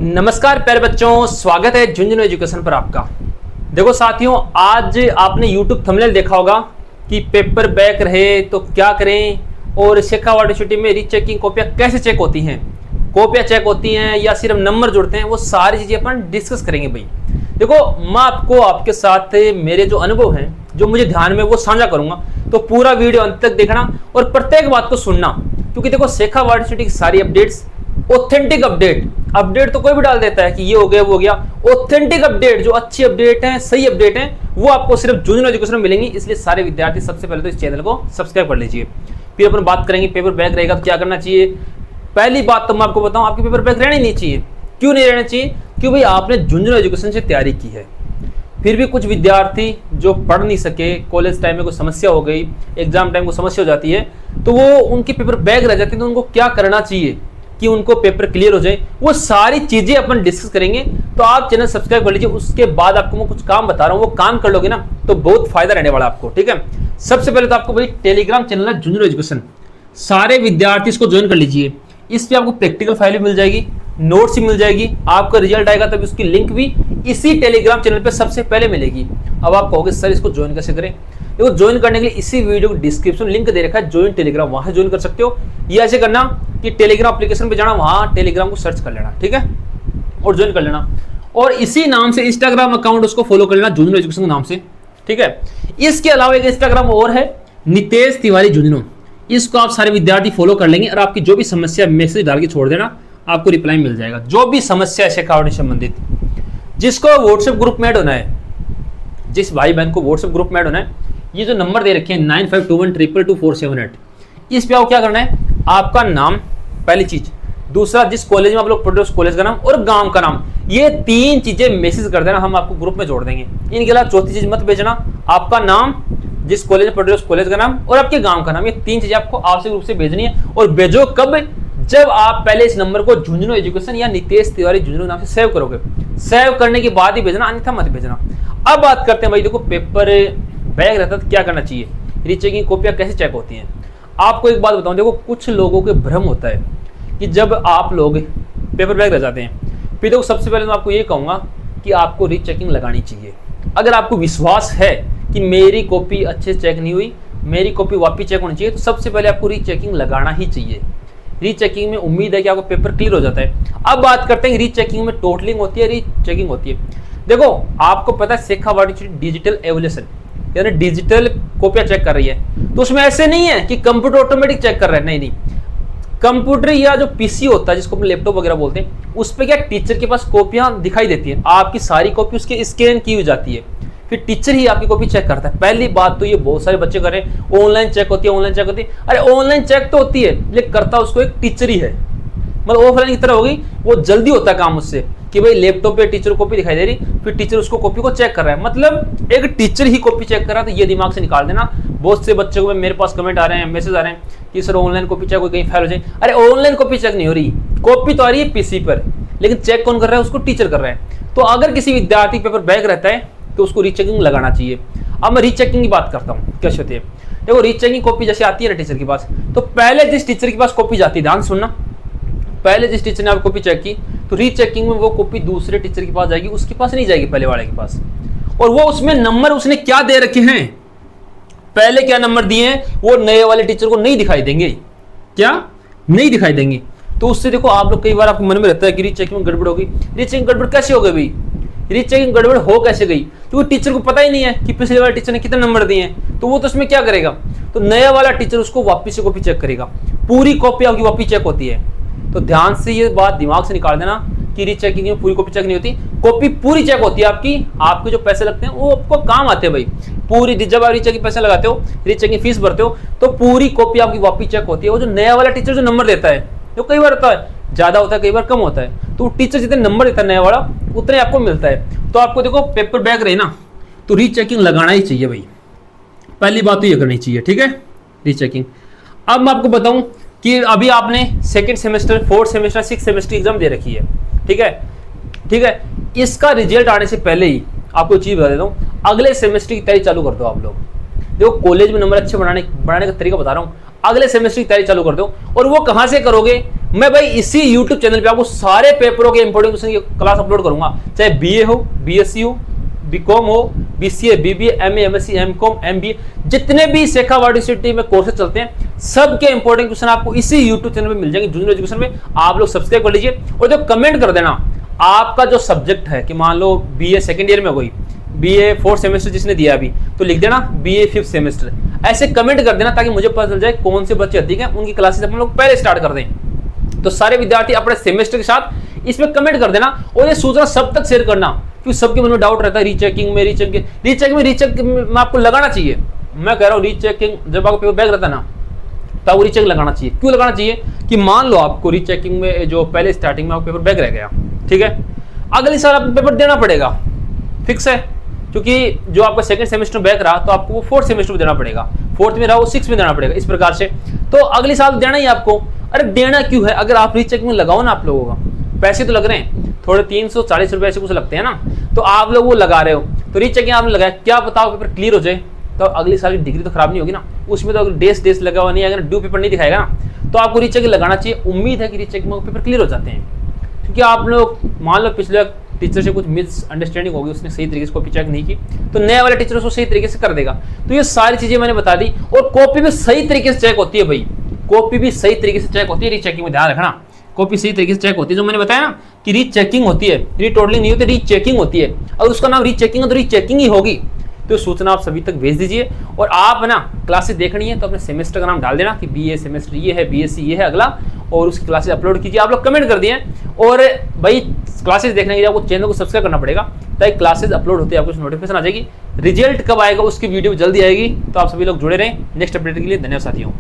नमस्कार प्यारे बच्चों, स्वागत है झुंझुनू एजुकेशन पर आपका। देखो साथियों, आज आपने YouTube थंबनेल देखा होगा कि पेपर बैक रहे तो क्या करें और शेखावाटी यूनिवर्सिटी में रीचेकिंग कॉपियां कैसे चेक होती हैं, कॉपियां चेक होती हैं या सिर्फ नंबर जुड़ते हैं, वो सारी चीजें अपन डिस्कस करेंगे भाई। देखो, मैं आपको आपके साथ मेरे जो अनुभव हैं, जो मुझे ध्यान में, वो साझा करूंगा। तो पूरा वीडियो अंत तक देखना और प्रत्येक बात को सुनना, क्योंकि देखो शेखावाटी यूनिवर्सिटी की सारी अपडेट्स, ऑथेंटिक अपडेट तो कोई भी डाल देता है कि ये हो गया वो हो गया। ऑथेंटिक अपडेट, जो अच्छी अपडेट है, सही अपडेट है, वो आपको सिर्फ झुंझुनू एजुकेशन में मिलेंगी। इसलिए सारे विद्यार्थी सबसे पहले तो इस चैनल को सब्सक्राइब कर लीजिए। फिर अपन बात करेंगे पेपर बैक रहेगा तो क्या करना चाहिए। पहली बात तो मैं आपको बताऊं, आपके पेपर बैक रहना ही नहीं चाहिए। क्यों नहीं रहना चाहिए? क्यों भाई, आपने झुंझुनू एजुकेशन से तैयारी की है। फिर भी कुछ विद्यार्थी जो पढ़ नहीं सके, कॉलेज टाइम में कोई समस्या हो गई, एग्जाम टाइम को समस्या हो जाती है, तो वो उनके पेपर बैक रह जाते हैं। तो उनको क्या करना चाहिए कि उनको पेपर क्लियर हो जाए, वो सारी चीजें अपन डिस्कस करेंगे। तो आप चैनल सब्सक्राइब कर लीजिए। उसके बाद आपको मैं कुछ काम बता रहा हूँ, वो काम कर लोगे ना तो बहुत फायदा रहने वाला आपको, ठीक है। सबसे पहले तो आपको भाई टेलीग्राम चैनल है झुंझुनू एजुकेशन, सारे विद्यार्थी इसको ज्वाइन कर लीजिए। इस पे आपको प्रैक्टिकल फाइल भी मिल जाएगी, नोट्स भी मिल जाएगी, आपका रिजल्ट आएगा तब उसकी लिंक भी इसी टेलीग्राम चैनल पे सबसे पहले मिलेगी। अब आप कहोगे सर इसको ज्वाइन कैसे करें? देखो, ज्वाइन करने के लिए इसी वीडियो को डिस्क्रिप्शन लिंक दे रखा है, ज्वाइन टेलीग्राम, वहां ज्वाइन कर सकते हो। या ऐसे करना कि टेलीग्राम एप्लीकेशन पे जाना, वहां टेलीग्राम को सर्च कर लेना, ठीक है, और ज्वाइन कर लेना। और इसी नाम से इंस्टाग्राम अकाउंट उसको फॉलो कर लेना, झुंझुनू एजुकेशन के नाम से, ठीक है। इसके अलावा एक इंस्टाग्राम और है, नितेश तिवारी झुंझुनू, इसको आप सारे विद्यार्थी फॉलो कर लेंगे और आपकी जो भी समस्या मैसेज डाल के छोड़ देना, आपको रिप्लाई मिल जाएगा। जो भी समस्या है शेखावाटी से संबंधित, जिसको व्हाट्सएप ग्रुप में ऐड होना है, जिस भाई बहन को व्हाट्सएप ग्रुप में ऐड होना है, ये जो नंबर दे रखे हैं 9521222478, इस पे आपको क्या करना है, आपका नाम पहली चीज, दूसरा जिस कॉलेज में आप लोग पढ़ रहे हो उस कॉलेज का नाम और गांव का नाम, ये तीन चीजें मैसेज कर देना, हम आपको ग्रुप में जोड़ देंगे। इनके अलावा चौथी चीज मत भेजना, आपका नाम, जिस कॉलेज में पढ़ रहे हो उस कॉलेज का नाम और आपके गांव का नाम। ये तीन चीजें आपको आवश्यक रूप से भेजनी है। और भेजो कब? जब आप पहले इस नंबर को झुंझुनू एजुकेशन या नितेश तिवारी झुंझुनू नाम से सेव करोगे। सेव करने के बाद ही भेजना, अन्यथा मत भेजना। अब बात करते हैं भाई, देखो पेपर बैक रहता है तो क्या करना चाहिए, रीचेकिंग कॉपियां कैसे चेक होती हैं। आपको एक बात बताऊं, देखो कुछ लोगों के भ्रम होता है कि जब आप लोग पेपर बैक रह जाते हैं, फिर देखो सबसे पहले मैं आपको ये कहूंगा कि आपको रीचेकिंग लगानी चाहिए। अगर आपको विश्वास है कि मेरी कॉपी अच्छे से चेक नहीं हुई, मेरी कॉपी वापस चेक होनी चाहिए, तो सबसे पहले आपको रीचेकिंग लगाना ही चाहिए। रीचेकिंग में उम्मीद है कि आपको पेपर क्लियर हो जाता है। अब बात करते हैं रीचेकिंग में टोटलिंग होती है, रीचेकिंग होती है। देखो आपको पता है शेखावाटी डिजिटल एवल्यूशन यानी डिजिटल कॉपियां चेक कर रही है, तो उसमें ऐसे नहीं है कि कंप्यूटर ऑटोमेटिक चेक कर रहा है, नहीं। कंप्यूटर या जो पीसी होता है, जिसको हम लैपटॉप वगैरह बोलते हैं, उस पर क्या टीचर के पास कॉपियां दिखाई देती है, आपकी सारी कॉपी उसके स्कैन की हुई जाती है, फिर टीचर ही आपकी कॉपी चेक करता है। पहली बात तो ये बहुत सारे बच्चे कर रहे हैं, ऑनलाइन चेक होती है, ऑनलाइन चेक होती है। अरे ऑनलाइन चेक तो होती है, लेकिन करता उसको एक टीचर ही है, मतलब ऑफलाइन की तरह हो गई, वो जल्दी होता है काम उससे कि भाई लैपटॉप पे टीचर कॉपी दिखाई दे रही, फिर टीचर उसको कॉपी को चेक कर रहा है, मतलब एक टीचर ही कॉपी चेक कर रहा है। तो ये दिमाग से निकाल देना। बहुत से बच्चों को मेरे पास कमेंट आ रहे हैं, मैसेज आ रहे हैं कि सर ऑनलाइन कॉपी चेक हो, कहीं फेल हो जाए। अरे ऑनलाइन कॉपी चेक नहीं हो रही, कॉपी तो आ रही है पीसी पर, लेकिन चेक कौन कर रहा है? उसको टीचर कर रहा है। तो अगर किसी विद्यार्थी पेपर बैक रहता है तो उसको रीचेकिंग लगाना चाहिए। अब मैं रीचेकिंग की बात करता हूँ, कैसे होती है। देखो रीचेकिंग कॉपी जैसे आती है ना टीचर के पास, तो पहले जिस टीचर के पास कॉपी जाती है, ध्यान सुनना, पहले जिस टीचर ने आप कॉपी चेक की, तो रीचेकिंग में वो कॉपी दूसरे टीचर के पास जाएगी, उसके पास नहीं जाएगी, पहले वाले के पास। और वो उसमें नंबर उसने क्या दे रखे हैं, पहले क्या नंबर दिए हैं, वो नए वाले टीचर को नहीं दिखाई देंगे। क्या नहीं दिखाई देंगे? तो उससे देखो आप लोग, कई बार आपके मन में रहता है कि रीचेकिंग में गड़बड़ होगी। रीचेकिंग गड़बड़ कैसे हो गई भाई? रीचेकिंग गड़बड़ हो कैसे गई? क्योंकि टीचर को पता ही नहीं है कि पिछले वाले टीचर ने कितने नंबर दिए हैं, तो वो तो उसमें क्या करेगा, तो नया वाला टीचर उसको वापस से कॉपी चेक करेगा। पूरी कॉपी आपकी वापस चेक होती है, तो ध्यान से ये बात दिमाग से निकाल देना कि रीचेकिंग में पूरी कॉपी चेक नहीं होती, कॉपी पूरी चेक होती है आपकी। आपके जो पैसे लगते हैं वो आपको काम आते हैं भाई, पूरी जब आप रीचेकिंग पैसे लगाते हो, रीचेकिंग फीस भरते हो, तो पूरी कॉपी आपकी वापस चेक होती है। वो जो नया वाला टीचर जो नंबर देता है, जो कई बार होता है ज्यादा होता है, कई बार कम होता है, तो टीचर जितने नंबर देता है नया वाला, उतने आपको मिलता है। तो आपको देखो पेपर बैक रहे ना, तो रीचेकिंग लगाना ही चाहिए भाई, पहली बात तो ये करनी चाहिए, ठीक है, रीचेकिंग। अब मैं आपको बताऊं कि अभी आपने second semester, fourth semester, six semester exam दे रखी है, ठीक है, ठीक है। इसका रिजल्ट आने से पहले ही आपको चीज बता देता हूँ, अगले सेमेस्टर की तैयारी चालू कर दो आप लोग। देखो कॉलेज में नंबर अच्छे बनाने का तरीका बता रहा हूँ, अगले सेमेस्टर की तैयारी चालू कर दो। और वो कहाँ से करोगे? मैं भाई इसी YouTube चैनल पे आपको सारे पेपरों के इंपॉर्टेंट क्वेश्चन की क्लास अपलोड करूंगा, चाहे बीए हो, बीएससी हो, बीकॉम हो, BCA, BBA, MA, MSc, MCom, MBA, जितने भी शेखा वाट यूनिवर्सिटी में कोर्सेज चलते हैं, सबके इंपॉर्टेंट क्वेश्चन आपको इसी YouTube चैनल पे मिल जाएंगे, जूनियर एजुकेशन में। आप लोग सब्सक्राइब कर लीजिए और जो कमेंट कर देना आपका जो सब्जेक्ट है, कि मान लो बीए सेकेंड ईयर में हो गई, बीए 4th सेमेस्टर जिसने दिया अभी, तो लिख देना बीए 5th सेमेस्टर, ऐसे कमेंट कर देना ताकि मुझे पता चल जाए कौन से बच्चे अधिक हैं, उनकी क्लासेस हम लोग पहले स्टार्ट कर दें। तो सारे विद्यार्थी अपने सेमेस्टर के साथ इसमें कमेंट कर देना और ये सूचना सब तक शेयर करना, क्योंकि सबके मन में डाउट रहता है रीचेकिंग में आपको लगाना चाहिए। मैं कह रहा हूँ रीचेकिंग जब आपको पेपर बैक रहता है ना, तो आपको रीचेक लगाना चाहिए। क्यों लगाना चाहिए? कि मान लो आपको रीचेकिंग में जो पहले स्टार्टिंग में आपको पेपर बैक रह गया, ठीक है, अगले साल आपको पेपर देना पड़ेगा, फिक्स है, क्योंकि जो आपका सेकंड सेमेस्टर में बैक रहा तो आपको वो 4th सेमेस्टर में देना पड़ेगा, 4th में रहा वो 6th में देना पड़ेगा, इस प्रकार से। तो अगले साल देना ही आपको। अरे देना क्यों है? अगर आप रीचेकिंग में लगाओ ना, आप लोगों का पैसे तो लग रहे हैं, थोड़े 340 रुपए ऐसे कुछ लगते हैं ना, तो आप लोग वो लगा रहे हो, तो रीचेकिंग आपने लगाया, क्या बताओ पेपर क्लियर हो जाए तो अगली साल की डिग्री तो खराब नहीं होगी ना। उसमें तो अगर डेस लगा हुआ नहीं, अगर ड्यू पेपर नहीं दिखाएगा ना, तो आपको रीचेकिंग लगाना चाहिए। उम्मीद है कि रीचेकिंग में पेपर क्लियर हो जाते हैं, क्योंकि आप लोग मान लो पिछले टीचर से कुछ मिसअंडरस्टैंडिंग होगी, उसने सही तरीके से कॉपी चेक नहीं की, तो नए वाले टीचर उसको सही तरीके से कर देगा। तो ये सारी चीजें मैंने बता दी। और कॉपी भी सही तरीके से चेक होती है भाई, कॉपी भी सही तरीके से चेक होती है, रीचेकिंग में ध्यान रखना, कॉपी सही तरीके से चेक होती है। जो मैंने बताया ना कि रीचेकिंग होती है, रीटोटलिंग नहीं होती, रीचेकिंग होती है। अगर उसका नाम रीचेकिंग है तो रीचेकिंग ही होगी। तो सूचना आप सभी तक भेज दीजिए। और आप ना क्लासेस देखनी है तो अपने सेमेस्टर का नाम डाल देना कि बीए सेमेस्टर ये है, बीएससी ये है अगला, और उसकी क्लासेस अपलोड कीजिए। आप लोग कमेंट कर दिए। और भाई क्लासेस देखने के लिए आपको चैनल को सब्सक्राइब करना पड़ेगा, ताकि क्लासेस अपलोड होते हैं आपको नोटिफिकेशन आ जाएगी। रिजल्ट कब आएगा उसकी वीडियो जल्दी आएगी, तो आप सभी लोग जुड़े रहें। नेक्स्ट अपडेट के लिए धन्यवाद साथियों।